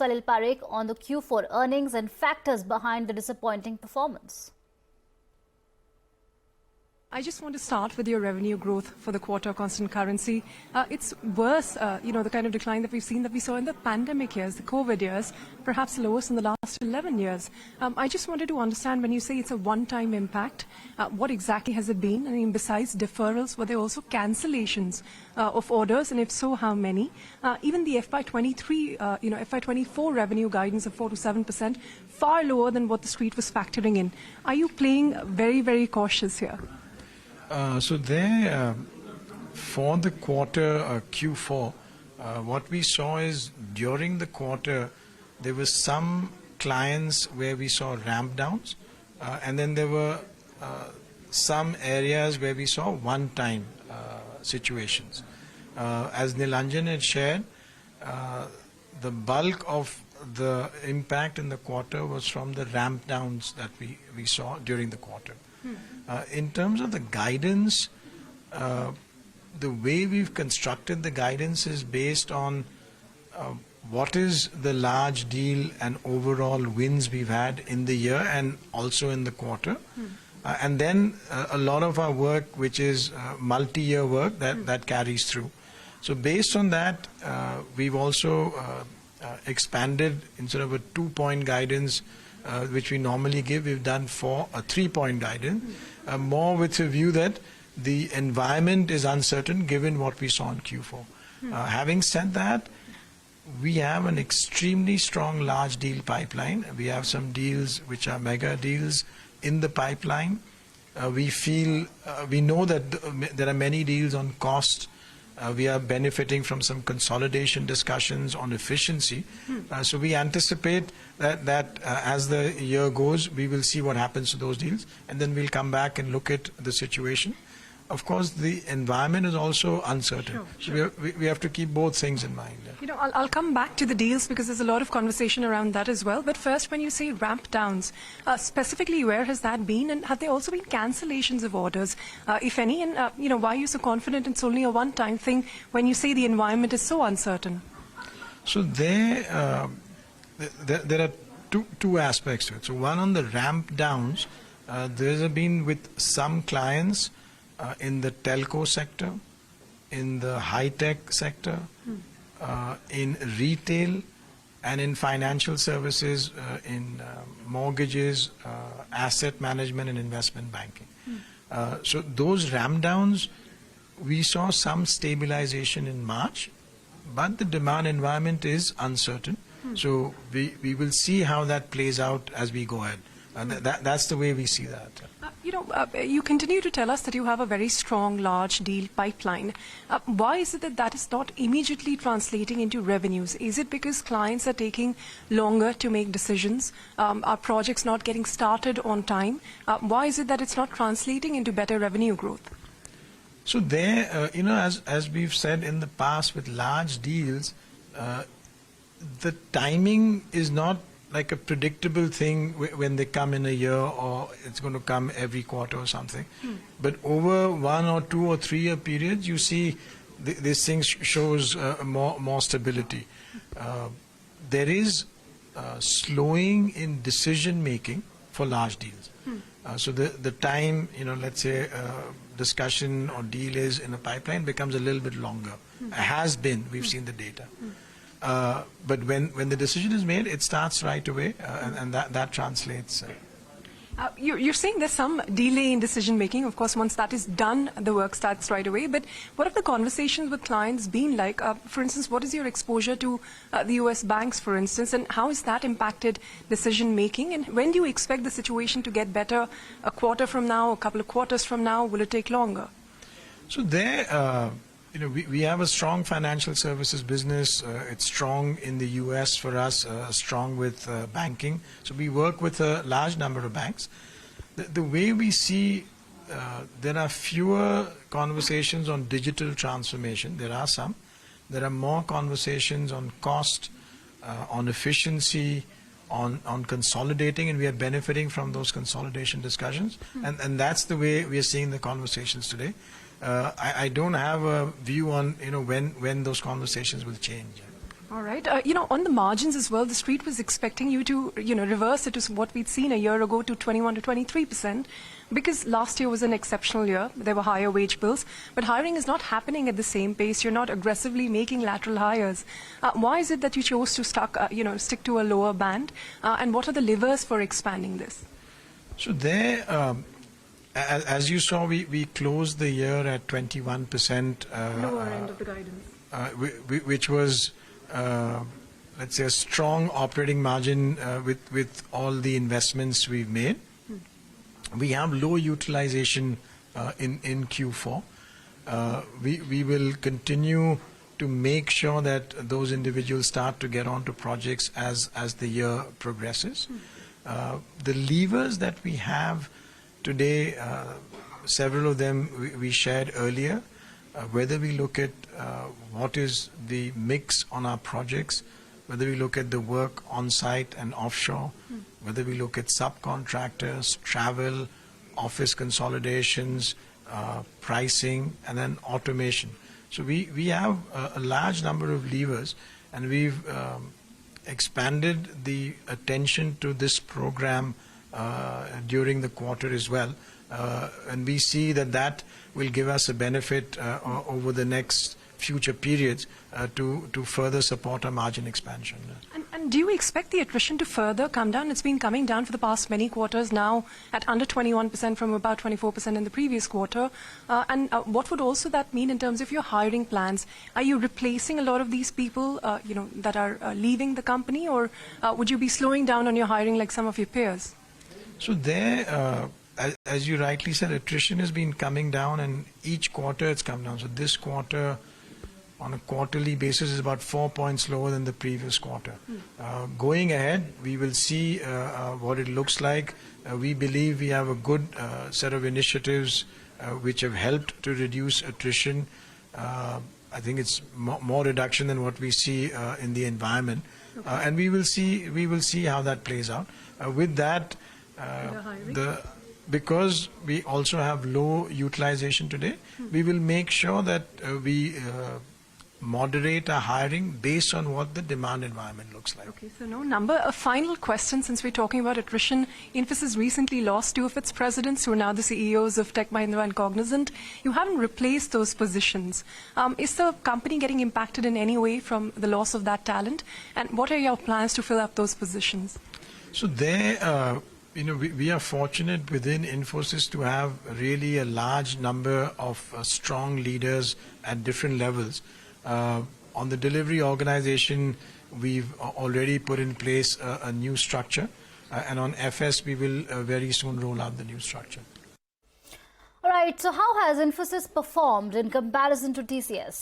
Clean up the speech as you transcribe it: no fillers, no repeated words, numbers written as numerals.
Salil Parekh on the Q4 earnings and factors behind the disappointing performance. I just want to start with your revenue growth for the quarter, constant currency. It's worse, the kind of decline that we saw in the pandemic years, the COVID years, perhaps lowest in the last 11 years. I just wanted to understand, when you say it's a one-time impact, what exactly has it been? I mean, besides deferrals, were there also cancellations of orders, and if so, how many? Even the FY23, FY24 revenue guidance of 4 to 7%, far lower than what the street was factoring in. Are you playing very, very cautious here? For the quarter Q4, what we saw is during the quarter, there were some clients where we saw ramp downs, and then there were some areas where we saw one-time situations. As Nilanjan had shared, the bulk of the impact in the quarter was from the ramp downs that we saw during the quarter. In terms of the guidance, the way we've constructed the guidance is based on what is the large deal and overall wins we've had in the year and also in the quarter. And then a lot of our work, which is multi-year work, that carries through. So based on that, we've also expanded, instead of a 2-point guidance, which we normally give, we've done for a 3-point guidance, more with a view that the environment is uncertain given what we saw in Q4. Having said that, we have an extremely strong large deal pipeline. We have some deals which are mega deals in the pipeline. We know that there are many deals on cost. We are benefiting from some consolidation discussions on efficiency. So we anticipate that as the year goes, we will see what happens to those deals, and then we'll come back and look at the situation. Of course, the environment is also uncertain. Sure. We have to keep both things in mind. I'll come back to the deals because there's a lot of conversation around that as well. But first, when you say ramp downs, specifically where has that been? And have there also been cancellations of orders, if any? And, why are you so confident it's only a one-time thing when you say the environment is so uncertain? So there are two aspects to it. So one, on the ramp downs, there have been with some clients in the telco sector, in the high-tech sector, in retail, and in financial services, in mortgages, asset management, and investment banking. So those ramp downs, we saw some stabilization in March, but the demand environment is uncertain. So we will see how that plays out as we go ahead. That's the way we see that. You continue to tell us that you have a very strong, large deal pipeline. Why is it that is not immediately translating into revenues? Is it because clients are taking longer to make decisions? Are projects not getting started on time? Why is it that it's not translating into better revenue growth? So there, as we've said in the past with large deals, the timing is not like a predictable thing when they come in a year, or it's going to come every quarter or something. But over 1 or 2 or 3 year periods, you see this thing shows more stability. There is slowing in decision making for large deals. So the time, let's say discussion or deal is in a pipeline becomes a little bit longer. It has been, we've seen the data. But when the decision is made, it starts right away, and that translates. You're saying there's some delay in decision making. Of course, once that is done, the work starts right away. But what have the conversations with clients been like? For instance, what is your exposure to the US banks, for instance, and how has that impacted decision making? And when do you expect the situation to get better? A quarter from now, a couple of quarters from now? Will it take longer? So there, we have a strong financial services business. It's strong in the US for us, strong with banking. So we work with a large number of banks. The way we see, there are fewer conversations on digital transformation. There are some. There are more conversations on cost, on efficiency, on consolidating, and we are benefiting from those consolidation discussions. And that's the way we are seeing the conversations today. I don't have a view on when those conversations will change. All right. On the margins as well, the street was expecting you to, reverse it to what we'd seen a year ago to 21 to 23%, because last year was an exceptional year. There were higher wage bills, but hiring is not happening at the same pace. You're not aggressively making lateral hires. Why is it that you chose to stick to a lower band? And what are the levers for expanding this? So there, as you saw, we closed the year at 21%. Lower end of the guidance. Which was, let's say, a strong operating margin with all the investments we've made. We have low utilization in Q4. We will continue to make sure that those individuals start to get onto projects as the year progresses. The levers that we have today, several of them we shared earlier. Whether we look at what is the mix on our projects, whether we look at the work on-site and offshore, whether we look at subcontractors, travel, office consolidations, pricing, and then automation. So we have a large number of levers, and we've expanded the attention to this program during the quarter as well. And we see that will give us a benefit over the next future periods to further support our margin expansion. And do you expect the attrition to further come down? It's been coming down for the past many quarters now at under 21% from about 24% in the previous quarter. And what would also that mean in terms of your hiring plans? Are you replacing a lot of these people, that are leaving the company, or would you be slowing down on your hiring like some of your peers? So there, as you rightly said, attrition has been coming down, and each quarter it's come down. So this quarter, on a quarterly basis, is about 4 points lower than the previous quarter. Going ahead, we will see what it looks like. We believe we have a good set of initiatives which have helped to reduce attrition. I think it's more reduction than what we see in the environment, and we will see how that plays out. With that, because we also have low utilization today, we will make sure that we moderate our hiring based on what the demand environment looks like. Okay, so no number. A final question, since we're talking about attrition. Infosys recently lost 2 of its presidents, who are now the CEOs of Tech Mahindra and Cognizant. You haven't replaced those positions. Is the company getting impacted in any way from the loss of that talent? And what are your plans to fill up those positions? So there, we are fortunate within Infosys to have really a large number of strong leaders at different levels. On the delivery organization, we've already put in place a new structure, and on FS, we will very soon roll out the new structure. All right, so how has Infosys performed in comparison to TCS?